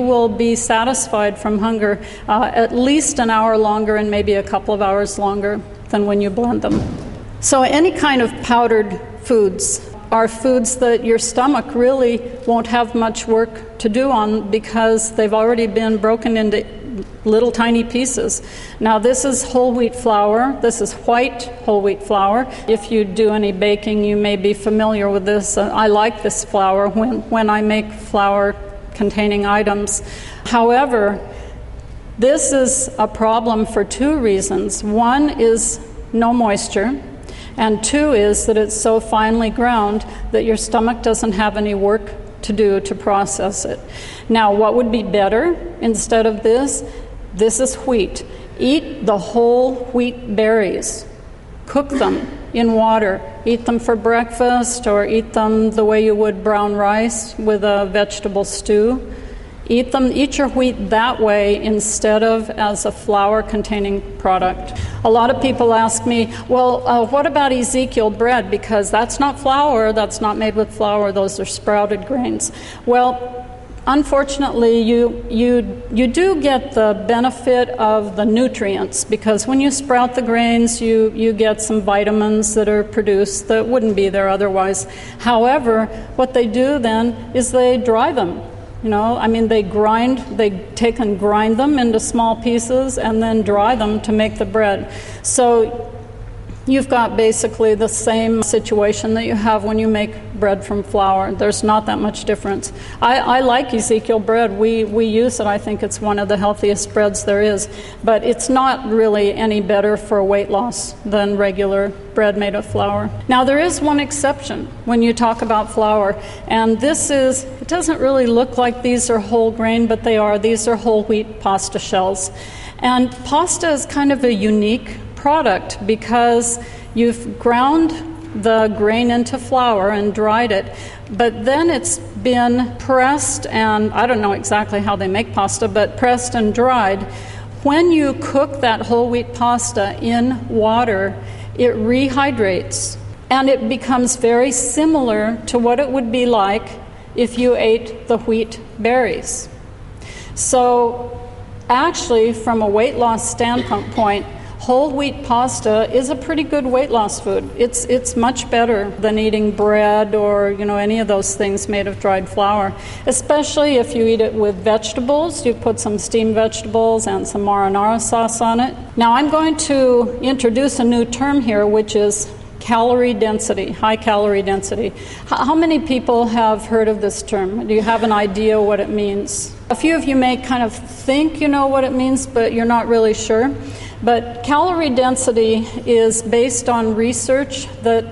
Speaker 4: will be satisfied from hunger at least an hour longer and maybe a couple of hours longer than when you blend them. So any kind of powdered foods are foods that your stomach really won't have much work to do on because they've already been broken into little tiny pieces. Now this is whole wheat flour. This is white whole wheat flour. If you do any baking, you may be familiar with this. I like this flour when I make flour containing items. However, this is a problem for two reasons. One is no moisture. And two is that it's so finely ground that your stomach doesn't have any work to do to process it. Now, what would be better instead of this? This is wheat. Eat the whole wheat berries. Cook them in water. Eat them for breakfast or eat them the way you would brown rice with a vegetable stew. Eat your wheat that way instead of as a flour-containing product. A lot of people ask me, well, what about Ezekiel bread? Because that's not flour, that's not made with flour, those are sprouted grains. Well, unfortunately, you do get the benefit of the nutrients, because when you sprout the grains, you get some vitamins that are produced that wouldn't be there otherwise. However, what they do then is they dry them. They take and grind them into small pieces and then dry them to make the bread. So you've got basically the same situation that you have when you make bread from flour. There's not that much difference. I like Ezekiel bread. We use it. I think it's one of the healthiest breads there is. But it's not really any better for weight loss than regular bread made of flour. Now, there is one exception when you talk about flour, and it doesn't really look like these are whole grain, but they are. These are whole wheat pasta shells. And pasta is kind of a unique product because you've ground the grain into flour and dried it, but then it's been pressed, and I don't know exactly how they make pasta, but pressed and dried. When you cook that whole wheat pasta in water, it rehydrates, and it becomes very similar to what it would be like if you ate the wheat berries. So actually, from a weight loss standpoint, whole wheat pasta is a pretty good weight loss food. It's much better than eating bread or any of those things made of dried flour, especially if you eat it with vegetables. You put some steamed vegetables and some marinara sauce on it. Now I'm going to introduce a new term here, which is calorie density, high calorie density. How many people have heard of this term? Do you have an idea what it means? A few of you may kind of think you know what it means, but you're not really sure. But calorie density is based on research that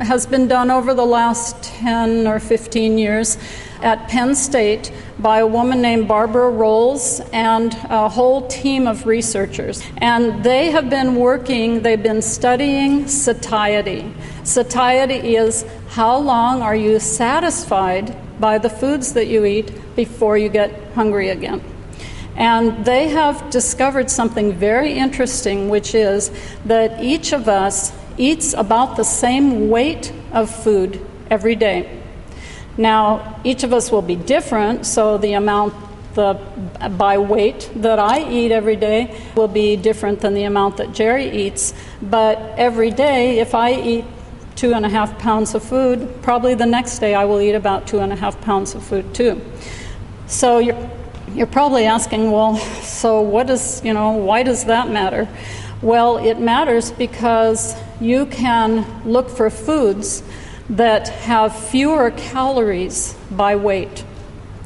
Speaker 4: has been done over the last 10 or 15 years at Penn State by a woman named Barbara Rolls and a whole team of researchers. And they've been studying satiety. Satiety is how long are you satisfied by the foods that you eat before you get hungry again. And they have discovered something very interesting, which is that each of us eats about the same weight of food every day. Now, each of us will be different, so the amount by weight that I eat every day will be different than the amount that Jerry eats. But every day, if I eat 2.5 pounds of food, probably the next day I will eat about 2.5 pounds of food too. So you're probably asking, well, so why does that matter? Well, it matters because you can look for foods that have fewer calories by weight.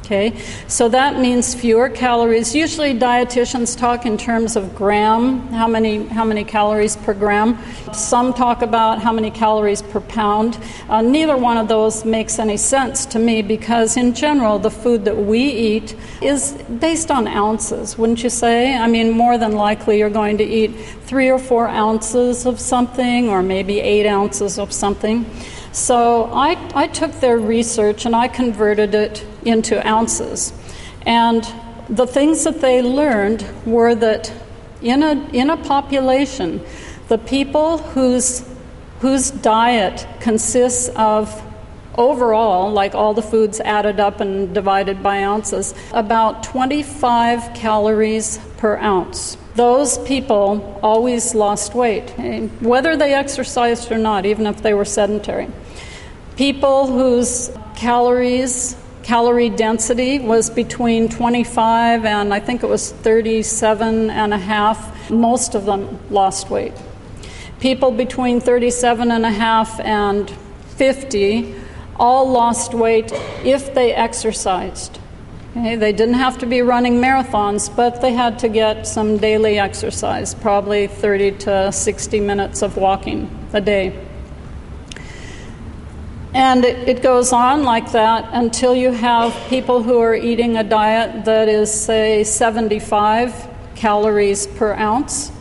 Speaker 4: Okay, so that means fewer calories. Usually dietitians talk in terms of gram, how many calories per gram. Some talk about how many calories per pound. Neither one of those makes any sense to me because in general the food that we eat is based on ounces, wouldn't you say? I mean, more than likely you're going to eat 3 or 4 ounces of something or maybe 8 ounces of something. So I took their research and I converted it into ounces. And the things that they learned were that in a population, the people whose diet consists of overall, like all the foods added up and divided by ounces, about 25 calories per ounce. Those people always lost weight, whether they exercised or not, even if they were sedentary. People whose calorie density was between 25 and I think it was 37.5, most of them lost weight. People between 37.5 and 50 all lost weight if they exercised. Okay, they didn't have to be running marathons, but they had to get some daily exercise, probably 30 to 60 minutes of walking a day. And it goes on like that until you have people who are eating a diet that is, say, 75 calories per ounce,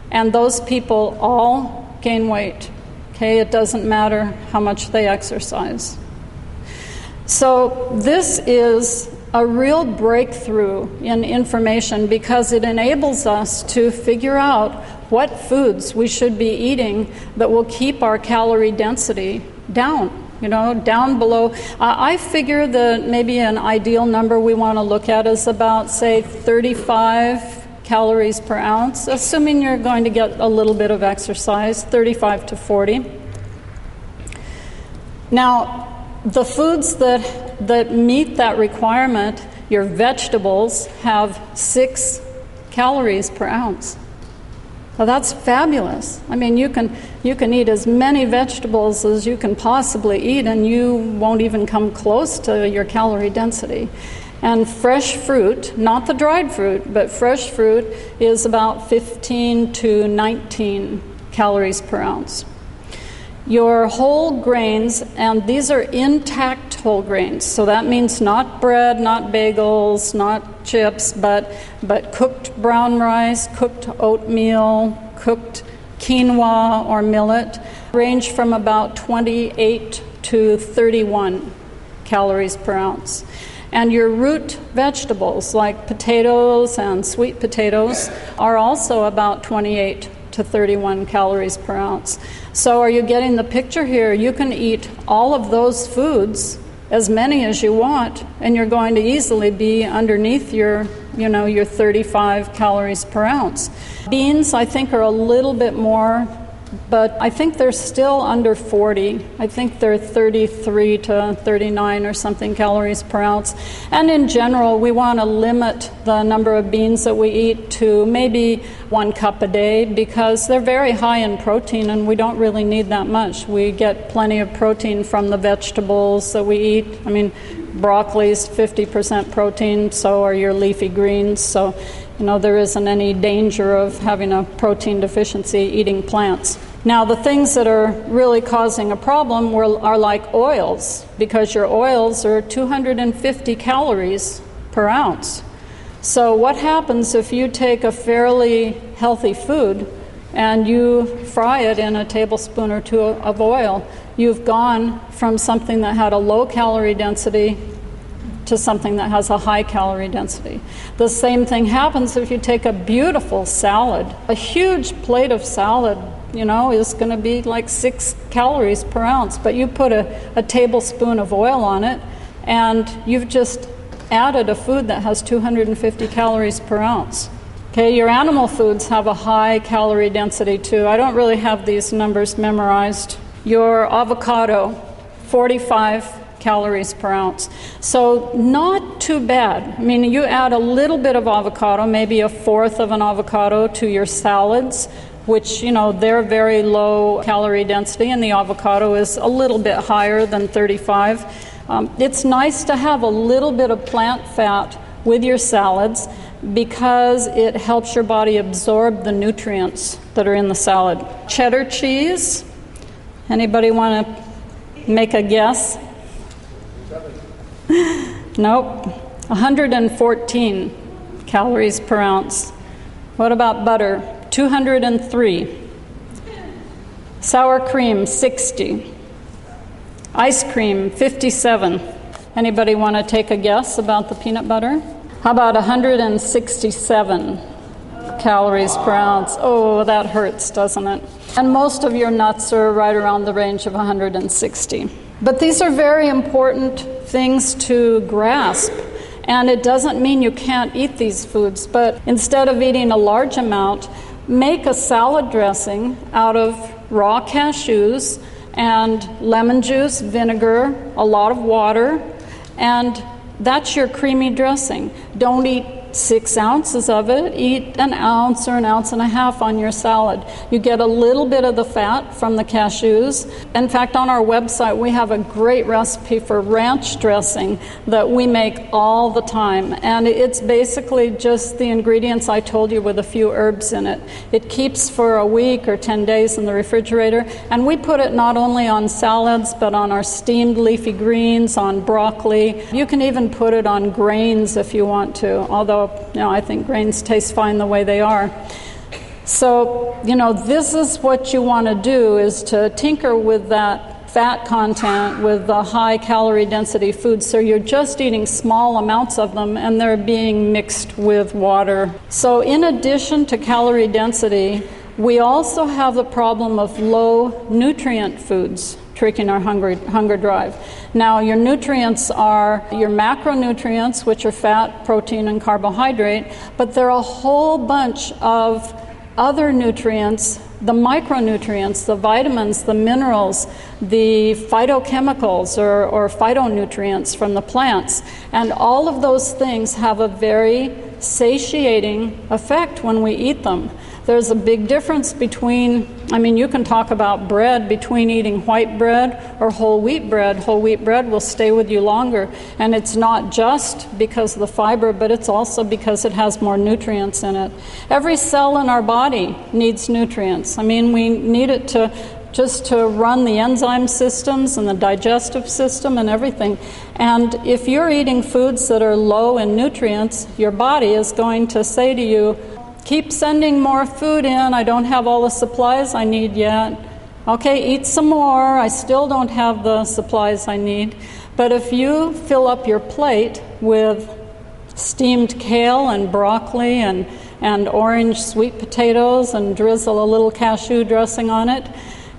Speaker 4: and those people all gain weight. Okay, it doesn't matter how much they exercise. So this is a real breakthrough in information because it enables us to figure out what foods we should be eating that will keep our calorie density down. down below. I figure that maybe an ideal number we want to look at is about, say, 35 calories per ounce, assuming you're going to get a little bit of exercise, 35 to 40. Now, the foods that meet that requirement, your vegetables, have 6 calories per ounce. Well, that's fabulous. I mean, you can eat as many vegetables as you can possibly eat, and you won't even come close to your calorie density. And fresh fruit, not the dried fruit, but fresh fruit is about 15 to 19 calories per ounce. Your whole grains, and these are intact whole grains, so that means not bread, not bagels, not chips, but cooked brown rice, cooked oatmeal, cooked quinoa or millet, range from about 28 to 31 calories per ounce. And your root vegetables, like potatoes and sweet potatoes, are also about 28 to 31 calories per ounce. So are you getting the picture here? You can eat all of those foods, as many as you want, and you're going to easily be underneath your 35 calories per ounce. Beans, I think, are a little bit more, but I think they're still under 40. I think they're 33 to 39 or something calories per ounce. And in general, we want to limit the number of beans that we eat to maybe 1 cup a day, because they're very high in protein and we don't really need that much. We get plenty of protein from the vegetables that we eat. I mean, broccoli's 50% protein, so are your leafy greens. So there isn't any danger of having a protein deficiency eating plants. Now, the things that are really causing a problem are like oils, because your oils are 250 calories per ounce. So what happens if you take a fairly healthy food and you fry it in a tablespoon or 2 of oil? You've gone from something that had a low calorie density to something that has a high calorie density. The same thing happens if you take a beautiful salad. A huge plate of salad, is going to be like 6 calories per ounce, but you put a tablespoon of oil on it, and you've just added a food that has 250 calories per ounce. Okay, your animal foods have a high calorie density too. I don't really have these numbers memorized. Your avocado, 45 calories per ounce. So not too bad. I mean, you add a little bit of avocado, maybe 1/4 of an avocado to your salads, which, they're very low calorie density, and the avocado is a little bit higher than 35. It's nice to have a little bit of plant fat with your salads because it helps your body absorb the nutrients that are in the salad. Cheddar cheese, anybody want to make a guess? Nope. 114 calories per ounce. What about butter? 203. Sour cream, 60. Ice cream, 57. Anybody want to take a guess about the peanut butter? How about 167 calories per ounce? Oh, that hurts, doesn't it? And most of your nuts are right around the range of 160. But these are very important things to grasp. And it doesn't mean you can't eat these foods, but instead of eating a large amount, make a salad dressing out of raw cashews and lemon juice, vinegar, a lot of water, and that's your creamy dressing. Don't eat 6 ounces of it. Eat 1 ounce or 1.5 ounces on your salad. You get a little bit of the fat from the cashews. In fact, on our website, we have a great recipe for ranch dressing that we make all the time. And it's basically just the ingredients I told you with a few herbs in it. It keeps for a week or 10 days in the refrigerator. And we put it not only on salads, but on our steamed leafy greens, on broccoli. You can even put it on grains if you want to, although I think grains taste fine the way they are. So, this is what you want to do, is to tinker with that fat content, with the high calorie density foods, so you're just eating small amounts of them and they're being mixed with water. So in addition to calorie density, we also have the problem of low nutrient foods. tricking our hunger drive. Now, your nutrients are your macronutrients, which are fat, protein, and carbohydrate, but there are a whole bunch of other nutrients, the micronutrients, the vitamins, the minerals, the phytochemicals or phytonutrients from the plants. And all of those things have a very satiating effect when we eat them. There's a big difference between, you can talk about bread, between eating white bread or whole wheat bread. Whole wheat bread will stay with you longer, and it's not just because of the fiber, but it's also because it has more nutrients in it. Every cell in our body needs nutrients. We need it to run the enzyme systems and the digestive system and everything. And if you're eating foods that are low in nutrients, your body is going to say to you, keep sending more food in. I don't have all the supplies I need yet. Okay, eat some more. I still don't have the supplies I need. But if you fill up your plate with steamed kale and broccoli and orange sweet potatoes and drizzle a little cashew dressing on it,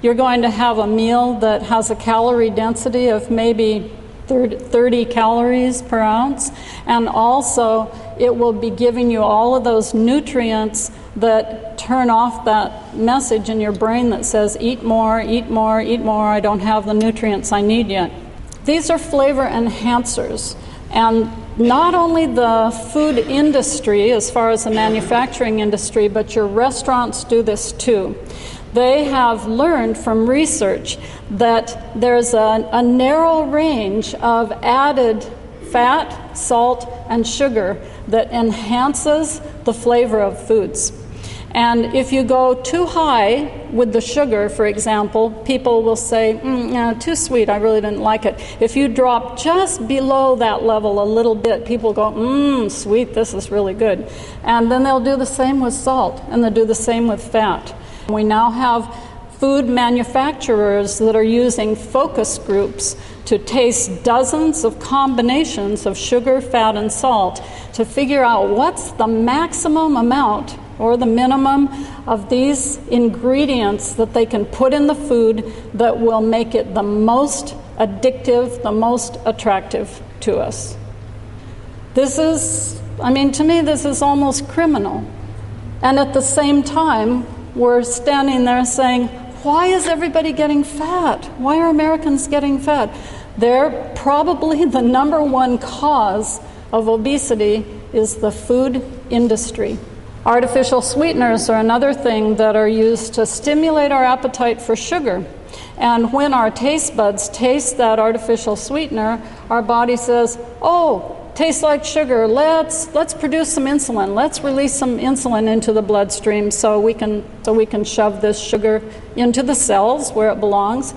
Speaker 4: you're going to have a meal that has a calorie density of maybe 30 calories per ounce, and also it will be giving you all of those nutrients that turn off that message in your brain that says, eat more, eat more, eat more, I don't have the nutrients I need yet. These are flavor enhancers, and not only the food industry, as far as the manufacturing industry, but your restaurants do this too. They have learned from research that there's a narrow range of added fat, salt, and sugar that enhances the flavor of foods. And if you go too high with the sugar, for example, people will say, too sweet, I really didn't like it. If you drop just below that level a little bit, people go, sweet, this is really good. And then they'll do the same with salt, and they'll do the same with fat. We now have food manufacturers that are using focus groups to taste dozens of combinations of sugar, fat, and salt to figure out what's the maximum amount or the minimum of these ingredients that they can put in the food that will make it the most addictive, the most attractive to us. This is, to me, this is almost criminal. And at the same time, we're standing there saying, why is everybody getting fat? Why are Americans getting fat? They're probably the number one cause of obesity is the food industry. Artificial sweeteners are another thing that are used to stimulate our appetite for sugar. And when our taste buds taste that artificial sweetener, our body says, oh, tastes like sugar, let's produce some insulin. Let's release some insulin into the bloodstream so we can shove this sugar into the cells where it belongs.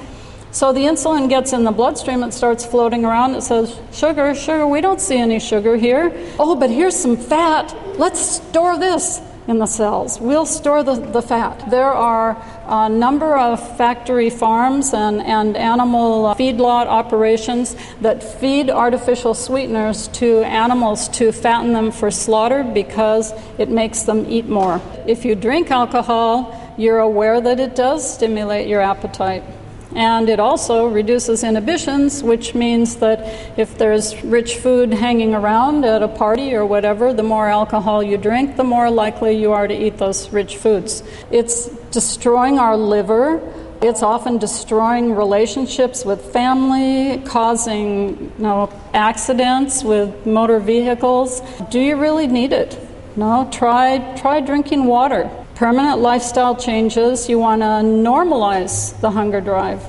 Speaker 4: So the insulin gets in the bloodstream, it starts floating around, it says, sugar, sugar, we don't see any sugar here. Oh, but here's some fat, let's store this in the cells. We'll store the fat. There are a number of factory farms and animal feedlot operations that feed artificial sweeteners to animals to fatten them for slaughter because it makes them eat more. If you drink alcohol, you're aware that it does stimulate your appetite. And it also reduces inhibitions, which means that if there's rich food hanging around at a party or whatever, the more alcohol you drink, the more likely you are to eat those rich foods. It's destroying our liver. It's often destroying relationships with family, causing accidents with motor vehicles. Do you really need it? No, try drinking water. Permanent lifestyle changes, you want to normalize the hunger drive.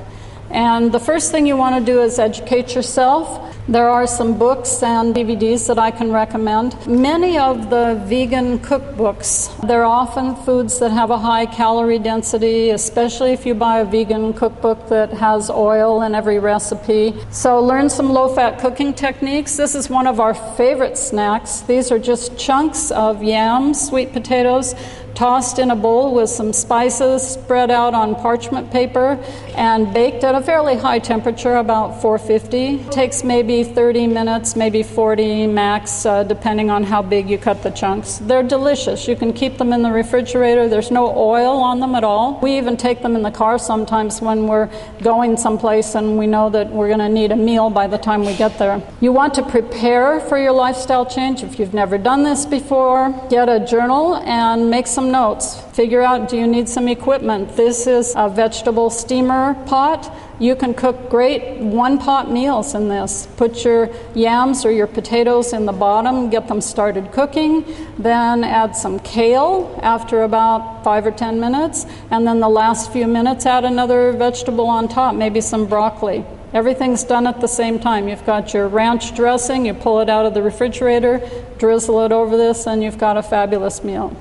Speaker 4: And the first thing you want to do is educate yourself. There are some books and DVDs that I can recommend. Many of the vegan cookbooks, they're often foods that have a high calorie density, especially if you buy a vegan cookbook that has oil in every recipe. So learn some low-fat cooking techniques. This is one of our favorite snacks. These are just chunks of yams, sweet potatoes, tossed in a bowl with some spices, spread out on parchment paper, and baked at a fairly high temperature, about 450. It takes maybe 30 minutes, maybe 40 max, depending on how big you cut the chunks. They're delicious. You can keep them in the refrigerator. There's no oil on them at all. We even take them in the car sometimes when we're going someplace and we know that we're going to need a meal by the time we get there. You want to prepare for your lifestyle change. If you've never done this before, get a journal and make some notes. Figure out, do you need some equipment? This is a vegetable steamer pot. You can cook great one-pot meals in this. Put your yams or your potatoes in the bottom, get them started cooking, then add some kale after about 5 or 10 minutes, and then the last few minutes add another vegetable on top, maybe some broccoli. Everything's done at the same time. You've got your ranch dressing, you pull it out of the refrigerator, drizzle it over this, and you've got a fabulous meal.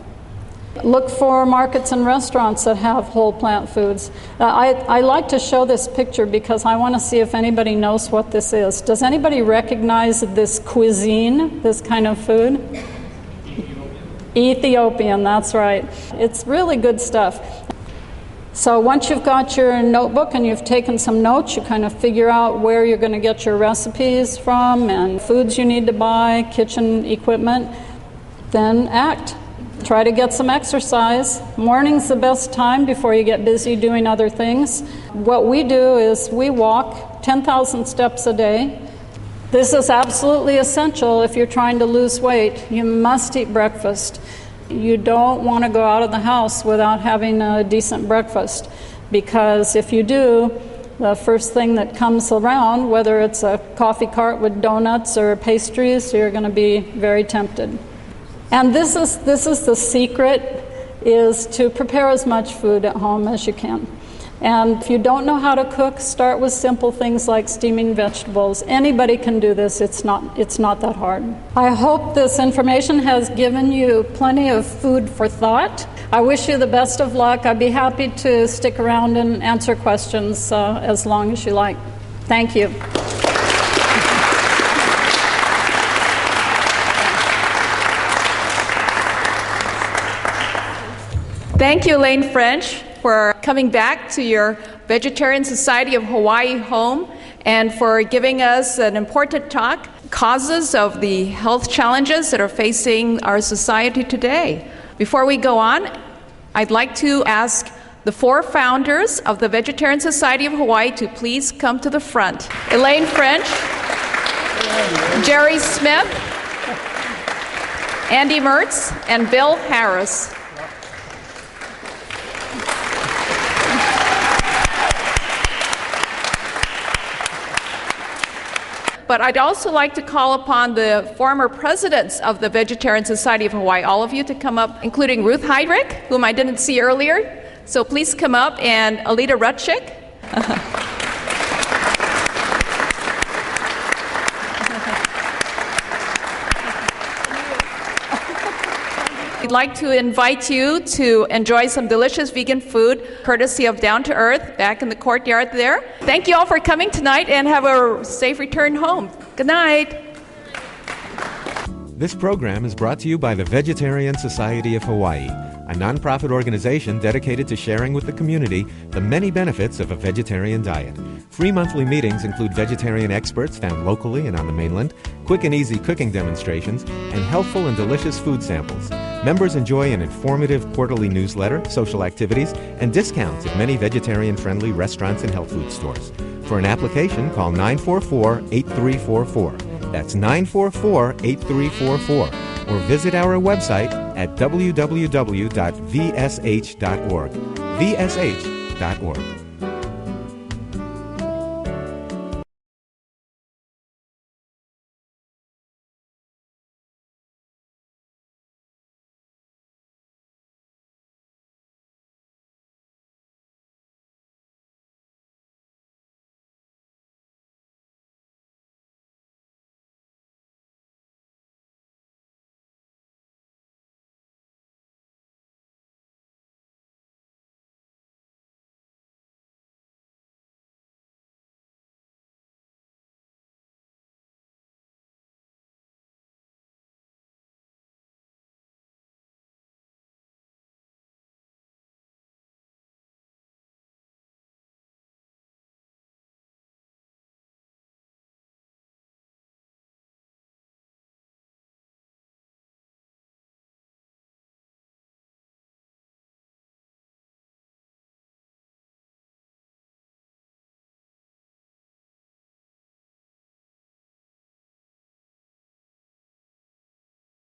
Speaker 4: Look for markets and restaurants that have whole plant foods. I like to show this picture because I want to see if anybody knows what this is. Does anybody recognize this cuisine, this kind of food? Ethiopian, that's right. It's really good stuff. So once you've got your notebook and you've taken some notes, you kind of figure out where you're going to get your recipes from and foods you need to buy, kitchen equipment, then act. Try to get some exercise. Morning's the best time before you get busy doing other things. What we do is we walk 10,000 steps a day. This is absolutely essential if you're trying to lose weight. You must eat breakfast. You don't want to go out of the house without having a decent breakfast, because if you do, the first thing that comes around, whether it's a coffee cart with donuts or pastries, you're going to be very tempted. And this is the secret, is to prepare as much food at home as you can. And if you don't know how to cook, start with simple things like steaming vegetables. Anybody can do this. It's not that hard. I hope this information has given you plenty of food for thought. I wish you the best of luck. I'd be happy to stick around and answer questions as long as you like. Thank you.
Speaker 2: Thank you, Elaine French, for coming back to your Vegetarian Society of Hawaii home and for giving us an important talk, causes of the health challenges that are facing our society today. Before we go on, I'd like to ask the 4 founders of the Vegetarian Society of Hawaii to please come to the front. Elaine French, Jerry Smith, Andy Mertz, and Bill Harris. But I'd also like to call upon the former presidents of the Vegetarian Society of Hawaii, all of you to come up, including Ruth Heydrich, whom I didn't see earlier. So please come up, and Alita Rutschik. We'd like to invite you to enjoy some delicious vegan food, courtesy of Down to Earth, back in the courtyard there. Thank you all for coming tonight, and have a safe return home. Good night.
Speaker 1: This program is brought to you by the Vegetarian Society of Hawaii, a nonprofit organization dedicated to sharing with the community the many benefits of a vegetarian diet. Free monthly meetings include vegetarian experts found locally and on the mainland, quick and easy cooking demonstrations, and healthful and delicious food samples. Members enjoy an informative quarterly newsletter, social activities, and discounts at many vegetarian-friendly restaurants and health food stores. For an application, call 944-8344. That's 944-8344. Or visit our website at www.vsh.org. vsh.org.